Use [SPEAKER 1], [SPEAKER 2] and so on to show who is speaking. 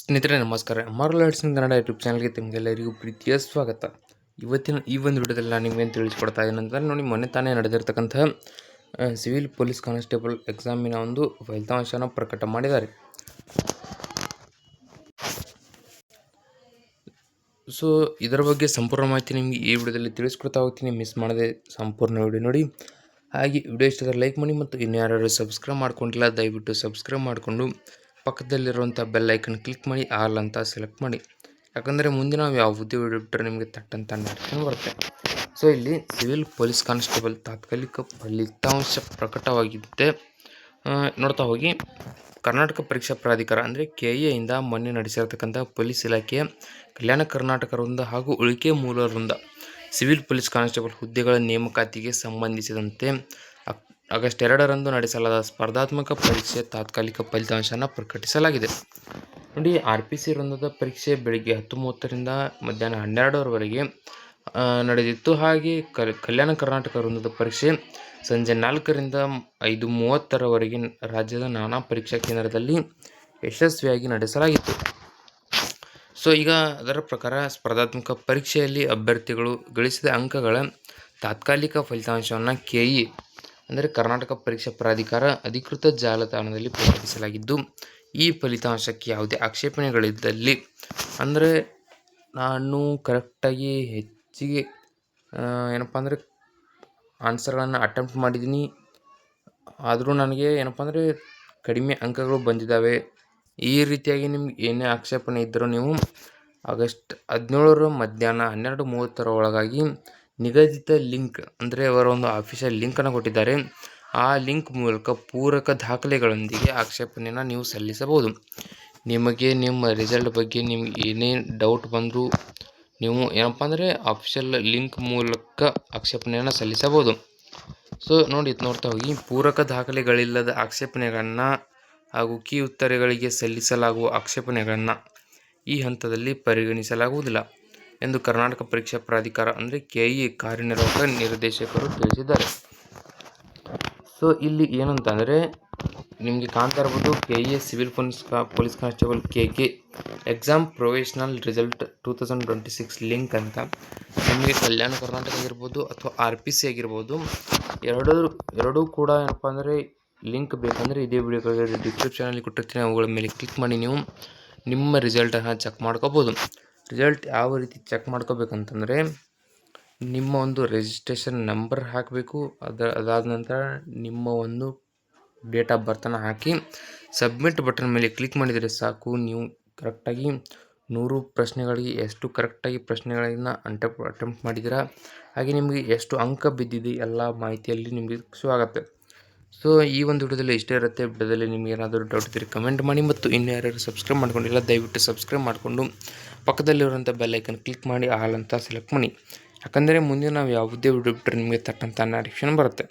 [SPEAKER 1] ಸ್ನೇಹಿತರೆ ನಮಸ್ಕಾರ. Marvel arts ಇನ್ Kannada YouTube ಚಾನಲ್ಗೆ ತಮಗೆಲ್ಲರಿಗೂ ಪ್ರೀತಿಯ ಸ್ವಾಗತ. ಇವತ್ತಿನ ಈ ಒಂದು ವಿಡಿಯೋದಲ್ಲಿ ನಾನು ನಿಮಗೇನು ತಿಳಿಸ್ಕೊಡ್ತಾ ಇದ್ದೀನಿ ಅಂದರೆ ನೋಡಿ, ಮೊನ್ನೆ ತಾನೇ ನಡೆದಿರ್ತಕ್ಕಂತಹ ಸಿವಿಲ್ ಪೊಲೀಸ್ ಕಾನ್ಸ್ಟೇಬಲ್ ಎಕ್ಸಾಮಿನ ಒಂದು ಫಲಿತಾಂಶನ ಪ್ರಕಟ ಮಾಡಿದ್ದಾರೆ. ಸೊ ಇದರ ಬಗ್ಗೆ ಸಂಪೂರ್ಣ ಮಾಹಿತಿ ನಿಮಗೆ ಈ ವಿಡಿಯೋದಲ್ಲಿ ತಿಳಿಸ್ಕೊಡ್ತಾ ಹೋಗ್ತೀನಿ. ಮಿಸ್ ಮಾಡದೆ ಸಂಪೂರ್ಣ ವಿಡಿಯೋ ನೋಡಿ. ಹಾಗೆ ವಿಡಿಯೋ ಇಷ್ಟ ಆದರೆ ಲೈಕ್ ಮಾಡಿ, ಮತ್ತು ಇನ್ಯಾರು ಸಬ್ಸ್ಕ್ರೈಬ್ ಮಾಡ್ಕೊಂಡಿಲ್ಲ ದಯವಿಟ್ಟು ಸಬ್ಸ್ಕ್ರೈಬ್ ಮಾಡಿಕೊಂಡು ಪಕ್ಕದಲ್ಲಿರುವಂಥ ಬೆಲ್ ಐಕನ್ ಕ್ಲಿಕ್ ಮಾಡಿ ಆಲ್ ಅಂತ ಸೆಲೆಕ್ಟ್ ಮಾಡಿ. ಯಾಕಂದರೆ ಮುಂದೆ ನಾವು ಯಾವುದೇ ವಿಡಿಯೋ ಬಿಟ್ಟರೆ ನಿಮಗೆ ತಟ್ಟಂತ ನೋಟಿಫಿಕೇಶನ್ ಬರುತ್ತೆ. ಸೊ ಇಲ್ಲಿ ಸಿವಿಲ್ ಪೊಲೀಸ್ ಕಾನ್ಸ್ಟೇಬಲ್ ತಾತ್ಕಾಲಿಕ ಫಲಿತಾಂಶ ಪ್ರಕಟವಾಗಿದ್ದೆ ನೋಡ್ತಾ ಹೋಗಿ. ಕರ್ನಾಟಕ ಪರೀಕ್ಷಾ ಪ್ರಾಧಿಕಾರ ಅಂದರೆ KA ಮೊನ್ನೆ ನಡೆಸಿರತಕ್ಕಂಥ ಪೊಲೀಸ್ ಇಲಾಖೆಯ ಕಲ್ಯಾಣ ಕರ್ನಾಟಕ ವೃಂದ ಹಾಗೂ ಉಳಿಕೆ ಮೂಲ ವೃಂದ ಸಿವಿಲ್ ಪೊಲೀಸ್ ಕಾನ್ಸ್ಟೇಬಲ್ ಹುದ್ದೆಗಳ ನೇಮಕಾತಿಗೆ ಸಂಬಂಧಿಸಿದಂತೆ ಆಗಸ್ಟ್ 2ರಂದು ನಡೆಸಲಾದ ಸ್ಪರ್ಧಾತ್ಮಕ ಪರೀಕ್ಷೆ ತಾತ್ಕಾಲಿಕ ಫಲಿತಾಂಶನ ಪ್ರಕಟಿಸಲಾಗಿದೆ. ನೋಡಿ, RPC ವೃಂದದ ಪರೀಕ್ಷೆ ಬೆಳಗ್ಗೆ 10:30ರಿಂದ ಮಧ್ಯಾಹ್ನ 12ರವರೆಗೆ ನಡೆದಿತ್ತು. ಹಾಗೆ ಕಲ್ಯಾಣ ಕರ್ನಾಟಕ ವೃಂದದ ಪರೀಕ್ಷೆ ಸಂಜೆ 4ರಿಂದ 5:30ರವರೆಗೆ ರಾಜ್ಯದ ನಾನಾ ಪರೀಕ್ಷಾ ಕೇಂದ್ರದಲ್ಲಿ ಯಶಸ್ವಿಯಾಗಿ ನಡೆಸಲಾಗಿತ್ತು. ಸೊ ಈಗ ಅದರ ಪ್ರಕಾರ ಸ್ಪರ್ಧಾತ್ಮಕ ಪರೀಕ್ಷೆಯಲ್ಲಿ ಅಭ್ಯರ್ಥಿಗಳು ಗಳಿಸಿದ ಅಂಕಗಳ ತಾತ್ಕಾಲಿಕ ಫಲಿತಾಂಶವನ್ನು KE ಅಂದರೆ ಕರ್ನಾಟಕ ಪರೀಕ್ಷಾ ಪ್ರಾಧಿಕಾರ ಅಧಿಕೃತ ಜಾಲತಾಣದಲ್ಲಿ ಪ್ರಕಟಿಸಲಾಗಿದ್ದು, ಈ ಫಲಿತಾಂಶಕ್ಕೆ ಯಾವುದೇ ಆಕ್ಷೇಪಣೆಗಳಿದ್ದಲ್ಲಿ, ಅಂದರೆ ನಾನು ಕರೆಕ್ಟಾಗಿ ಹೆಚ್ಚಿಗೆ ಏನಪ್ಪ ಅಂದರೆ ಆನ್ಸರ್ಗಳನ್ನು ಅಟೆಂಪ್ಟ್ ಮಾಡಿದ್ದೀನಿ, ಆದರೂ ನನಗೆ ಏನಪ್ಪ ಅಂದರೆ ಕಡಿಮೆ ಅಂಕಗಳು ಬಂದಿದ್ದಾವೆ, ಈ ರೀತಿಯಾಗಿ ನಿಮ್ಗೆ ಏನೇ ಆಕ್ಷೇಪಣೆ ಇದ್ದರೂ ನೀವು ಆಗಸ್ಟ್ 17 ಮಧ್ಯಾಹ್ನ 12:30 ಒಳಗಾಗಿ ನಿಗದಿತ ಲಿಂಕ್ ಅಂದರೆ ಅವರ ಒಂದು ಆಫಿಷಿಯಲ್ ಲಿಂಕನ್ನು ಕೊಟ್ಟಿದ್ದಾರೆ. ಆ ಲಿಂಕ್ ಮೂಲಕ ಪೂರಕ ದಾಖಲೆಗಳೊಂದಿಗೆ ಆಕ್ಷೇಪಣೆಯನ್ನು ನೀವು ಸಲ್ಲಿಸಬಹುದು. ನಿಮಗೆ ನಿಮ್ಮ ರಿಸಲ್ಟ್ ಬಗ್ಗೆ ನಿಮ್ಗೆ ಏನೇ ಡೌಟ್ ಬಂದರೂ ನೀವು ಏನಪ್ಪ ಅಂದರೆ ಆಫಿಷಿಯಲ್ ಲಿಂಕ್ ಮೂಲಕ ಆಕ್ಷೇಪಣೆಯನ್ನು ಸಲ್ಲಿಸಬಹುದು. ಸೊ ನೋಡ್ತಾ ಹೋಗಿ, ಪೂರಕ ದಾಖಲೆಗಳಿಲ್ಲದ ಆಕ್ಷೇಪಣೆಗಳನ್ನು ಹಾಗೂ ಕೀ ಉತ್ತರಗಳಿಗೆ ಸಲ್ಲಿಸಲಾಗುವ ಆಕ್ಷೇಪಣೆಗಳನ್ನು ಈ ಹಂತದಲ್ಲಿ ಪರಿಗಣಿಸಲಾಗುವುದಿಲ್ಲ ಎಂದು ಕರ್ನಾಟಕ ಪರೀಕ್ಷಾ ಪ್ರಾಧಿಕಾರ ಅಂದರೆ KE ಕಾರ್ಯನಿರ್ವಾಹಕ ನಿರ್ದೇಶಕರು ತಿಳಿಸಿದ್ದಾರೆ. ಸೊ ಇಲ್ಲಿ ಏನಂತಂದರೆ ನಿಮಗೆ ಕಾಣ್ತಾ ಇರ್ಬೋದು, KE civil police constable KK exam provisional result 2026 link ಅಂತ ನಿಮಗೆ ಕಲ್ಯಾಣ ಕರ್ನಾಟಕ ಆಗಿರ್ಬೋದು ಅಥವಾ RPC ಆಗಿರ್ಬೋದು, ಎರಡೂ ಕೂಡ ಏನಪ್ಪ ಅಂದರೆ ಲಿಂಕ್ ಬೇಕಂದರೆ ಇದೇ ವಿಡಿಯೋಗಳಿಗೆ ಡಿಸ್ಕ್ರಿಪ್ಷನಲ್ಲಿ ಕೊಟ್ಟಿರ್ತೀನಿ, ಅವುಗಳ ಮೇಲೆ ಕ್ಲಿಕ್ ಮಾಡಿ ನೀವು ನಿಮ್ಮ ರಿಸಲ್ಟನ್ನು ಚೆಕ್ ಮಾಡ್ಕೋಬೋದು. ರಿಸಲ್ಟ್ ಯಾವ ರೀತಿ ಚೆಕ್ ಮಾಡ್ಕೋಬೇಕಂತಂದರೆ, ನಿಮ್ಮ ಒಂದು ರಿಜಿಸ್ಟ್ರೇಷನ್ ನಂಬರ್ ಹಾಕಬೇಕು. ಅದಾದ ನಂತರ ನಿಮ್ಮ ಒಂದು ಡೇಟ್ ಆಫ್ ಬರ್ತನ್ನು ಹಾಕಿ ಸಬ್ಮಿಟ್ ಬಟನ್ ಮೇಲೆ ಕ್ಲಿಕ್ ಮಾಡಿದರೆ ಸಾಕು. ನೀವು ಕರೆಕ್ಟಾಗಿ 100 ಪ್ರಶ್ನೆಗಳಿಗೆ ಎಷ್ಟು ಕರೆಕ್ಟಾಗಿ ಪ್ರಶ್ನೆಗಳನ್ನು ಅಟೆಂಪ್ಟ್ ಮಾಡಿದ್ದೀರಾ, ಹಾಗೆ ನಿಮಗೆ ಎಷ್ಟು ಅಂಕ ಬಿದ್ದಿದೆ ಎಲ್ಲ ಮಾಹಿತಿಯಲ್ಲಿ ನಿಮಗೆ ಶೋ ಆಗುತ್ತೆ. ಸೊ ಈ ಒಂದು ವಿಡಿಯೋದಲ್ಲಿ ಇಷ್ಟೇ ಇರುತ್ತೆ. ವಿಡಿಯೋದಲ್ಲಿ ನಿಮಗೆ ಏನಾದರೂ ಡೌಟ್ ಇದ್ದರೆ ಕಮೆಂಟ್ ಮಾಡಿ, ಮತ್ತು ಇನ್ಯಾರು ಸಬ್ಸ್ಕ್ರೈಬ್ ಮಾಡ್ಕೊಂಡಿಲ್ಲ ದಯವಿಟ್ಟು ಸಬ್ಸ್ಕ್ರೈಬ್ ಮಾಡಿಕೊಂಡು ಪಕ್ಕದಲ್ಲಿರುವಂಥ ಬೆಲ್ ಐಕನ್ ಕ್ಲಿಕ್ ಮಾಡಿ ಆಲ್ ಅಂತ ಸೆಲೆಕ್ಟ್ ಮಾಡಿ. ಯಾಕಂದರೆ ಮುಂದೆ ನಾವು ಯಾವುದೇ ವಿಡಿಯೋ ಬಿಟ್ಟರೆ ನಿಮಗೆ ತಟ್ಟಂತ ನೋಟಿಫಿಕೇಶನ್ ಬರುತ್ತೆ.